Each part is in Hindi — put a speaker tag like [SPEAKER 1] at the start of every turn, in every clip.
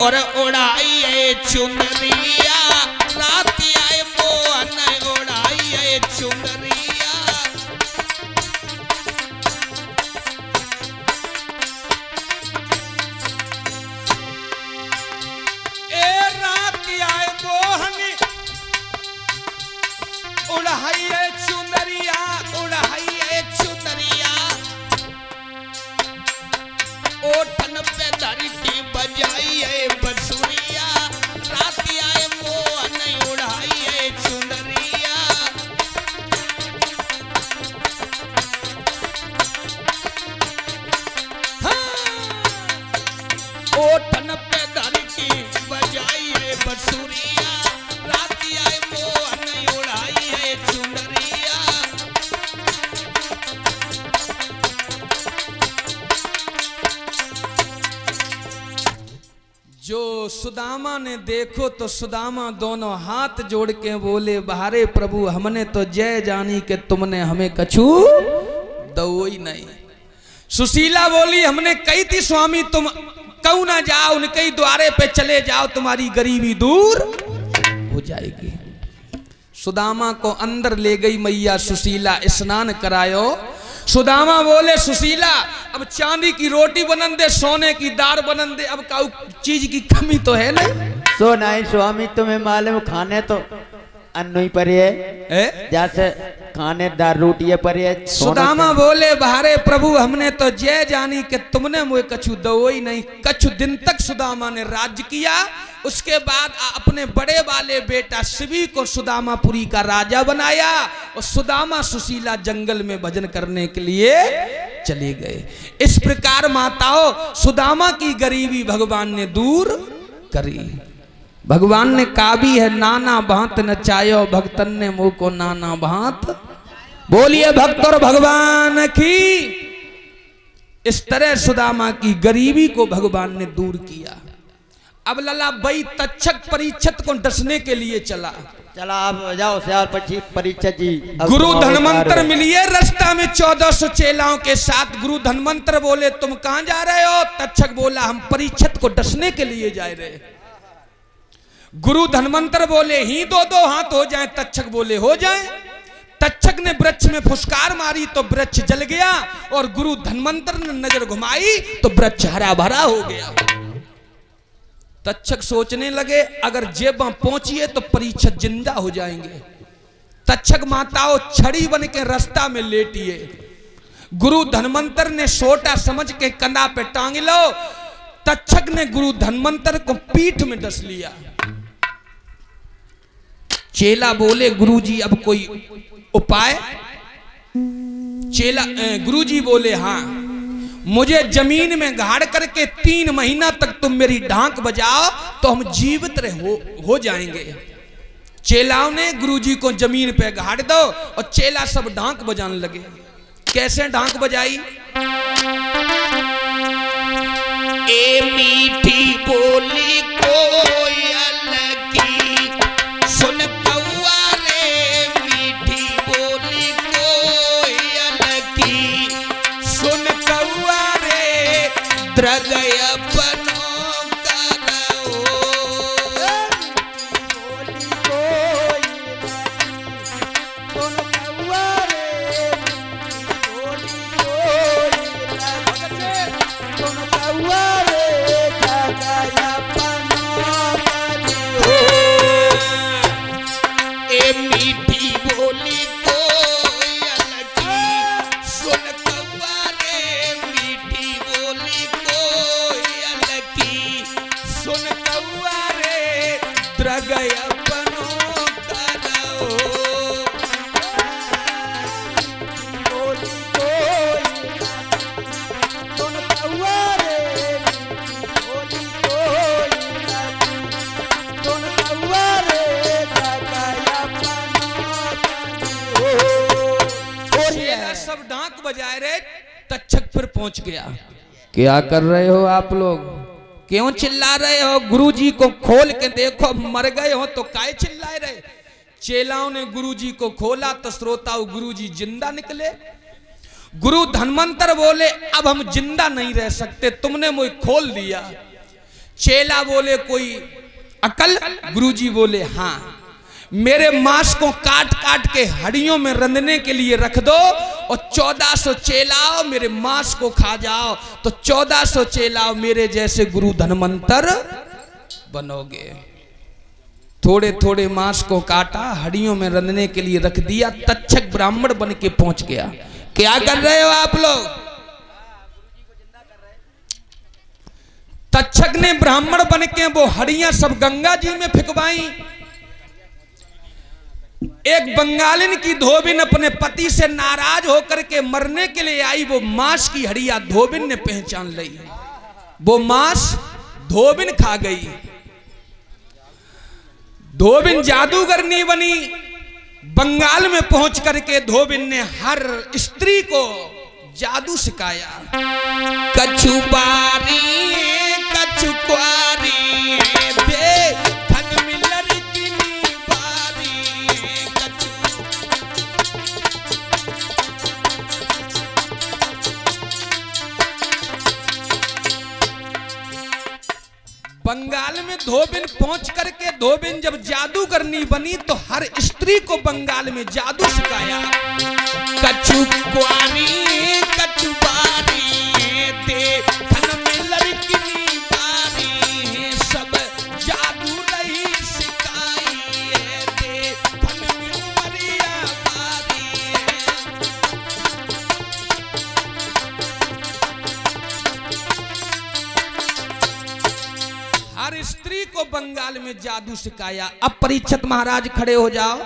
[SPEAKER 1] और उड़ाई चुनरिया रात आए मोहन उड़ाई चुनरिया। ए रात आए मोहन उड़ाई चुनरिया उड़ाई चुनरिया। ओठन पे धरी की बजाई है बंसुरिया रात आए मोहन उड़ाई है चुनरिया। ओठन पे धरी की बजाई है बंसुरिया रात आए मोहन उड़ाई है चुनरिया। जो सुदामा ने देखो तो सुदामा दोनों हाथ जोड़ के बोले बाहरे प्रभु हमने तो जय जानी कि तुमने हमें कछु दो ही नहीं। सुशीला बोली हमने कही थी स्वामी तुम कहू ना जाओ उनके द्वारे पे चले जाओ तुम्हारी गरीबी दूर हो जाएगी। सुदामा को अंदर ले गई मैया सुशीला स्नान करायो। सुदामा बोले सुशीला अब चांदी की रोटी बनन दे सोने की दार बनन दे अब काऊ चीज की कमी तो है नहीं।
[SPEAKER 2] सो नहीं स्वामी तुम्हें मालूम खाने तो अन्न ही पर है जैसे खाने दार रोटी पर है।
[SPEAKER 1] सुदामा बोले बाहरे प्रभु हमने तो जय जानी कि तुमने मुझे कछु दो ही नहीं। कछु दिन तक सुदामा ने राज्य किया उसके बाद अपने बड़े वाले बेटा शिवी को सुदामापुरी का राजा बनाया और सुदामा सुशीला जंगल में भजन करने के लिए चले गए। इस प्रकार माताओं सुदामा की गरीबी भगवान ने दूर करी। भगवान ने कहा भी है नाना भांत नचायो भक्तन ने मुंह को नाना भांत। बोलिए भक्त और भगवान की। इस तरह सुदामा की गरीबी को भगवान ने दूर किया। अब लला भाई तक्षक परीक्षित को डसने के लिए चला
[SPEAKER 2] आप जाओ श्याल परीक्षित जी।
[SPEAKER 1] गुरु धनवंतर मिलिए रास्ता में 1400 चेलाओं के साथ। गुरु धनवंतर बोले तुम कहां जा रहे हो? तक्षक बोला हम परीक्षित को डसने के लिए जा रहे। गुरु धनवंतर बोले ही दो हाथ हो जाए। तक्षक बोले हो जाए। तक्षक ने वृक्ष में फुसकार मारी तो वृक्ष जल गया और गुरु धनवंतर ने नजर घुमाई तो वृक्ष हरा भरा हो गया। तक्षक सोचने लगे अगर जेब पहुंचिए तो परीक्षित जिंदा हो जाएंगे। तक्षक माताओं छड़ी बन के रास्ता में लेटिए। गुरु धनवंतर ने सोटा समझ के कंधा पे टांग लो। तक्षक ने गुरु धनवंतर को पीठ में डस लिया। चेला बोले गुरुजी अब कोई उपाय? गुरुजी बोले हाँ मुझे जमीन में गाड़ करके 3 महीना तक तुम मेरी ढांक बजाओ तो हम जीवित हो जाएंगे। चेलाओं ने गुरुजी को जमीन पे गाड़ दो और चेला सब ढांक बजाने लगे। कैसे ढांक बजाई? ए मीठी बोली कोयल की सुन कौआ रे मीठी बोली कोयल की सुन कौआ रे द्रगय बजाए रे। तक्षक फिर पहुंच गया। क्या कर रहे हो आप लोग? क्यों चिल्ला रहे हो? गुरुजी को खोल के देखो, मर गए हो तो काय चिल्लाए रहे? चेलाओं ने गुरुजी को खोला तो श्रोताओं गुरुजी जिंदा निकले। गुरु धनवंतर बोले अब हम जिंदा नहीं रह सकते, तुमने मुझे खोल दिया। चेला बोले कोई अकल? गुरुजी बोले हाँ, मेरे मांस को काट काट के हड्डियों में रंधने के लिए रख दो और 1400 चेलाओ मेरे मांस को खा जाओ, तो 1400 चेलाओ मेरे जैसे गुरु धनवंतर बनोगे। थोड़े थोड़े मांस को काटा, हड्डियों में रंधने के लिए रख दिया। तक्षक ब्राह्मण बन के पहुंच गया। क्या कर रहे हो आप लोग? तक्षक ने ब्राह्मण बन के वो हड्डियां सब गंगा जी में फेंकवाई। एक बंगालिन की धोबिन अपने पति से नाराज होकर के मरने के लिए आई। वो मांस की हड्डियां धोबिन ने पहचान ली। वो मांस धोबिन खा गई। धोबिन जादूगरनी बनी। बंगाल में पहुंच करके धोबिन ने हर स्त्री को जादू सिखाया। कछुबारी कछुकुआरी बंगाल में धोबिन पहुंच करके धोबिन जब जादूगरनी बनी तो हर स्त्री को बंगाल में जादू सिखाया। कछुकुआरी कछुबारी देखन में लड़की बारी, सब जादू रही सिखाई देखन में उमरिया बारी। हर स्त्री को बंगाल में जादू सिखाया। अब परीक्षित महाराज खड़े हो जाओ।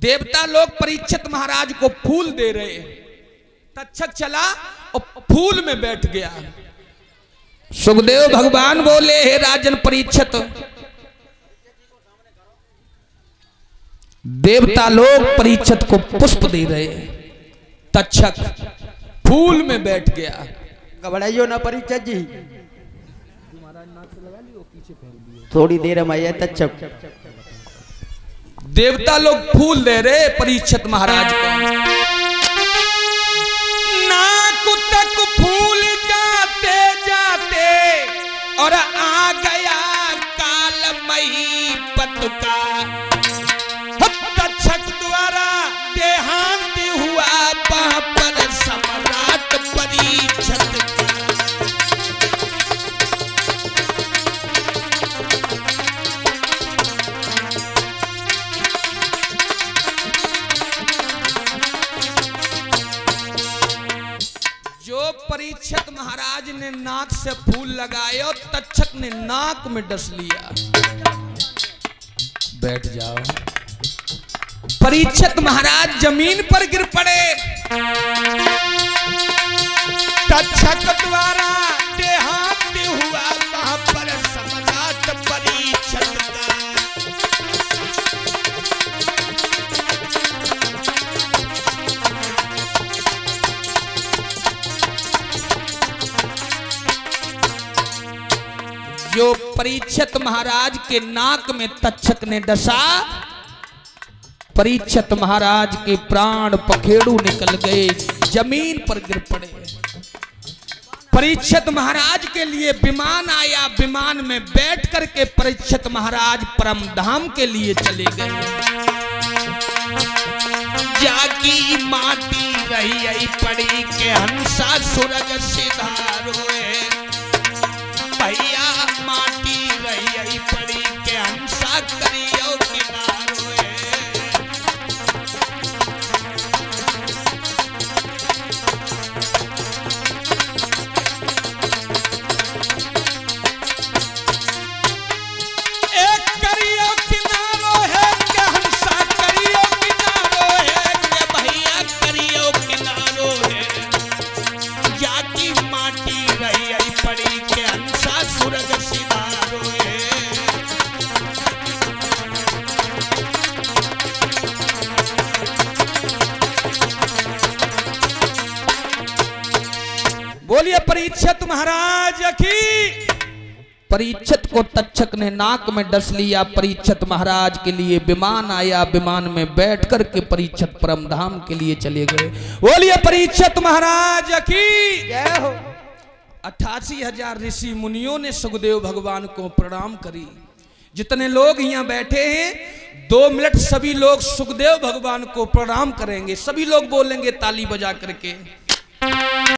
[SPEAKER 1] देवता लोग परीक्षित महाराज को फूल दे रहे। तक्षक चला और फूल में बैठ गया। सुखदेव भगवान बोले, हे राजन परीक्षित, देवता लोग परीक्षित को पुष्प दे रहे। तक्षक फूल में बैठ गया।
[SPEAKER 2] घबराइयो ना परीक्षित जी, थोड़ी देर में आया तक्षक।
[SPEAKER 1] देवता लोग फूल दे रहे परीक्षित महाराज को। नाक तक फूल जाते जाते और आ गया कालमयी पतुका। तक्षक द्वारा देहांत हुआ वहां पर सम्राट परीक्षित। परीक्षित महाराज ने नाक से फूल लगाए, तक्षक ने नाक में डस लिया। बैठ जाओ। परीक्षित महाराज जमीन पर गिर पड़े। तक्षक द्वारा देहांत हुआ वहां पर सम्राट परीक्षित का। जो परीक्षित महाराज के नाक में तक्षक ने डसा, परीक्षित महाराज के प्राण पखेड़ू निकल गए, जमीन पर गिर पड़े। परीक्षित महाराज के लिए विमान आया। विमान में बैठ करके परीक्षित महाराज परम धाम के लिए चले गए। जागी माटी रही पड़ी के हंसा सुरग सिधारोए। भैया माटी रही पड़ी के हंसा करियो किनारोए। एक करियो किनारो है के हंसा करियो किनारो है के भैया करियो किनारो है। जाकी माटी रही पड़ी के हंसा सुरग सिधारो है। बोलिए परीक्षित महाराज की। परीक्षित को तक्षक ने नाक में डस लिया। परीक्षित महाराज के लिए विमान आया। विमान में बैठ कर के परीक्षित परम धाम के लिए चले गए। बोलिए परीक्षित महाराज की।
[SPEAKER 2] जय हो।
[SPEAKER 1] 88,000 ऋषि मुनियों ने सुखदेव भगवान को प्रणाम करी। जितने लोग यहाँ बैठे हैं 2 मिनट सभी लोग सुखदेव भगवान को प्रणाम करेंगे, सभी लोग बोलेंगे ताली बजा करके।